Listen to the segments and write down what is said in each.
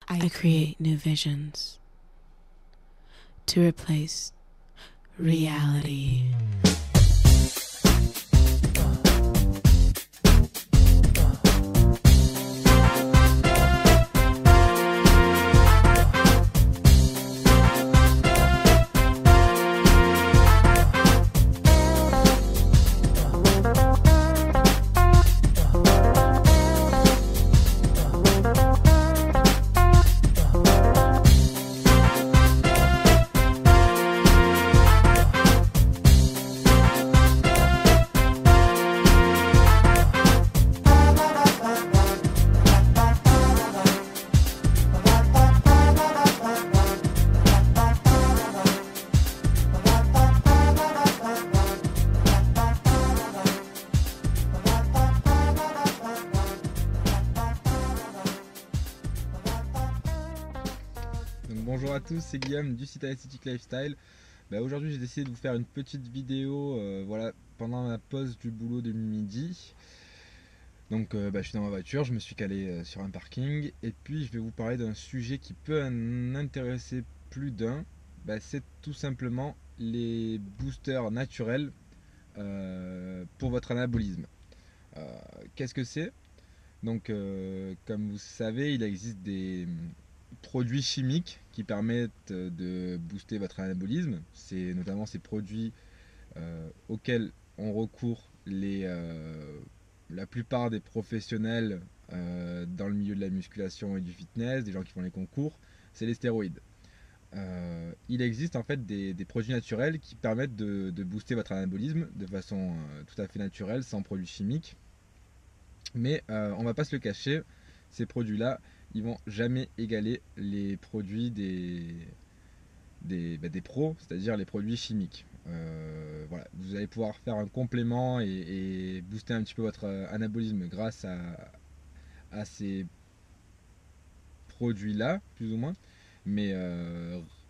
I create new visions to replace reality. Bonjour à tous, c'est Guillaume du site Aesthetic Lifestyle. Aujourd'hui j'ai décidé de vous faire une petite vidéo pendant ma pause du boulot de midi. Je suis dans ma voiture, je me suis calé sur un parking et puis je vais vous parler d'un sujet qui peut en intéresser plus d'un. C'est tout simplement les boosters naturels pour votre anabolisme. Qu'est-ce que c'est? Comme vous savez, il existe des produits chimiques qui permettent de booster votre anabolisme. C'est notamment ces produits auxquels ont recours la plupart des professionnels dans le milieu de la musculation et du fitness, des gens qui font les concours, c'est les stéroïdes. Il existe en fait des produits naturels qui permettent de booster votre anabolisme de façon tout à fait naturelle, sans produits chimiques. Mais on va pas se le cacher, ces produits-là, ils vont jamais égaler les produits des pros, c'est-à-dire les produits chimiques. Vous allez pouvoir faire un complément et booster un petit peu votre anabolisme grâce à ces produits-là, plus ou moins. Mais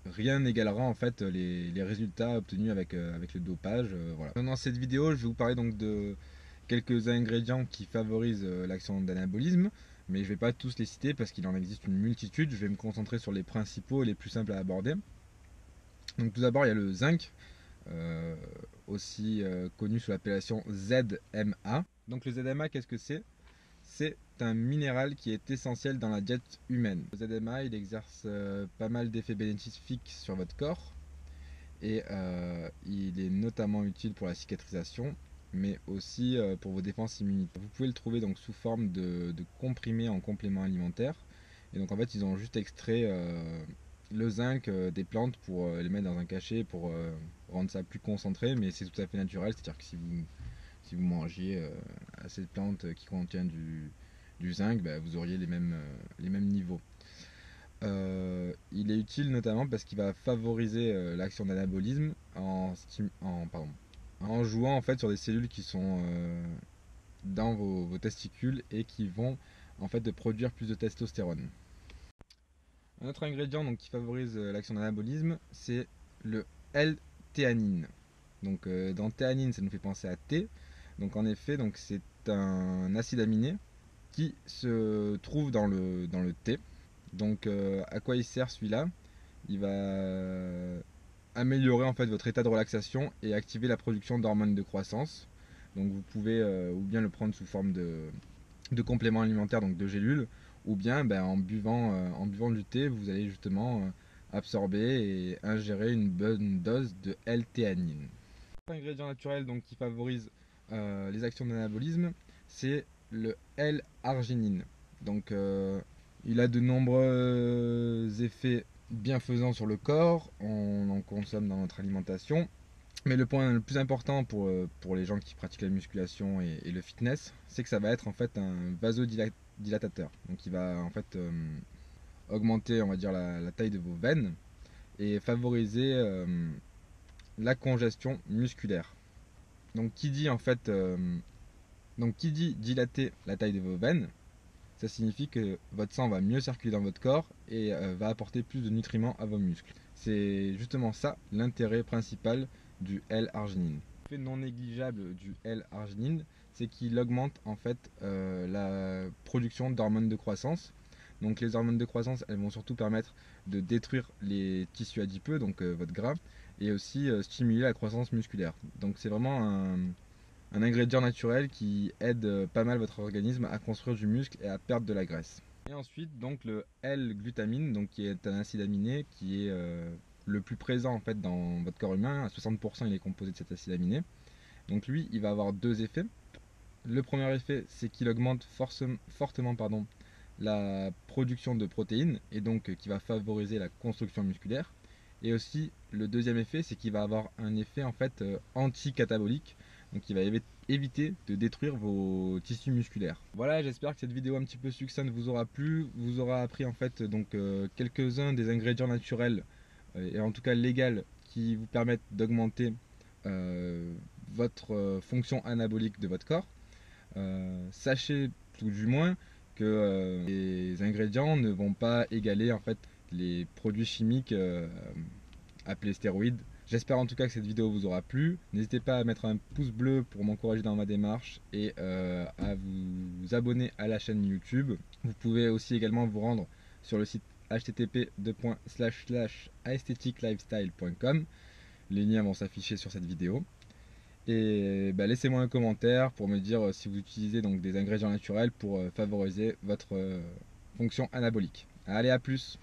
rien n'égalera en fait les résultats obtenus avec le dopage. Dans cette vidéo, je vais vous parler donc de quelques ingrédients qui favorisent l'action d'anabolisme, mais je ne vais pas tous les citer parce qu'il en existe une multitude. Je vais me concentrer sur les principaux et les plus simples à aborder. Donc tout d'abord, il y a le zinc, aussi connu sous l'appellation ZMA. Donc le ZMA, qu'est-ce que c'est? C'est un minéral qui est essentiel dans la diète humaine. Le ZMA, il exerce pas mal d'effets bénéfiques sur votre corps et il est notamment utile pour la cicatrisation, mais aussi pour vos défenses immunitaires. Vous pouvez le trouver donc sous forme de comprimés en complément alimentaire. Et donc en fait, ils ont juste extrait le zinc des plantes pour les mettre dans un cachet pour rendre ça plus concentré, mais c'est tout à fait naturel. C'est-à-dire que si vous mangiez à cette plante qui contient du zinc, vous auriez les mêmes niveaux. Il est utile notamment parce qu'il va favoriser l'action d'anabolisme en jouant en fait sur des cellules qui sont dans vos testicules et qui vont en fait de produire plus de testostérone. Un autre ingrédient donc, qui favorise l'action d'anabolisme, c'est le L-théanine. Dans théanine, ça nous fait penser à thé. Donc en effet, c'est un acide aminé qui se trouve dans le thé. À quoi il sert celui-là? Il va améliorer en fait votre état de relaxation et activer la production d'hormones de croissance. Donc vous pouvez ou bien le prendre sous forme de complément alimentaire, donc de gélules, ou bien en buvant du thé, vous allez justement absorber et ingérer une bonne dose de L-théanine. Un ingrédient naturel donc, qui favorise les actions d'anabolisme, c'est le L-arginine. Il a de nombreux effets bienfaisants sur le corps, on en consomme dans notre alimentation. Mais le point le plus important pour les gens qui pratiquent la musculation et le fitness, c'est que ça va être en fait un vasodilatateur. Donc il va en fait augmenter, on va dire, la taille de vos veines et favoriser la congestion musculaire. Qui dit dilater la taille de vos veines, ça signifie que votre sang va mieux circuler dans votre corps et va apporter plus de nutriments à vos muscles. C'est justement ça l'intérêt principal du L-arginine. L'effet non négligeable du L-arginine, c'est qu'il augmente en fait la production d'hormones de croissance. Donc les hormones de croissance, elles vont surtout permettre de détruire les tissus adipeux, donc votre gras, et aussi stimuler la croissance musculaire. Donc c'est vraiment un ingrédient naturel qui aide pas mal votre organisme à construire du muscle et à perdre de la graisse. Et ensuite donc le L-glutamine, donc qui est un acide aminé qui est le plus présent en fait dans votre corps humain. À 60% il est composé de cet acide aminé. Donc lui il va avoir deux effets. Le premier effet c'est qu'il augmente fortement la production de protéines et donc qui va favoriser la construction musculaire. Et aussi le deuxième effet c'est qu'il va avoir un effet en fait anti-catabolique, donc il va éviter de détruire vos tissus musculaires. Voilà, j'espère que cette vidéo un petit peu succincte vous aura plu, vous aura appris en fait donc quelques-uns des ingrédients naturels et en tout cas légaux qui vous permettent d'augmenter votre fonction anabolique de votre corps. Sachez tout du moins que les ingrédients ne vont pas égaler en fait les produits chimiques appelés stéroïdes. J'espère en tout cas que cette vidéo vous aura plu. N'hésitez pas à mettre un pouce bleu pour m'encourager dans ma démarche et à vous abonner à la chaîne YouTube. Vous pouvez aussi également vous rendre sur le site http://aestheticlifestyle.com. Les liens vont s'afficher sur cette vidéo. Et laissez-moi un commentaire pour me dire si vous utilisez donc des ingrédients naturels pour favoriser votre fonction anabolique. Allez, à plus!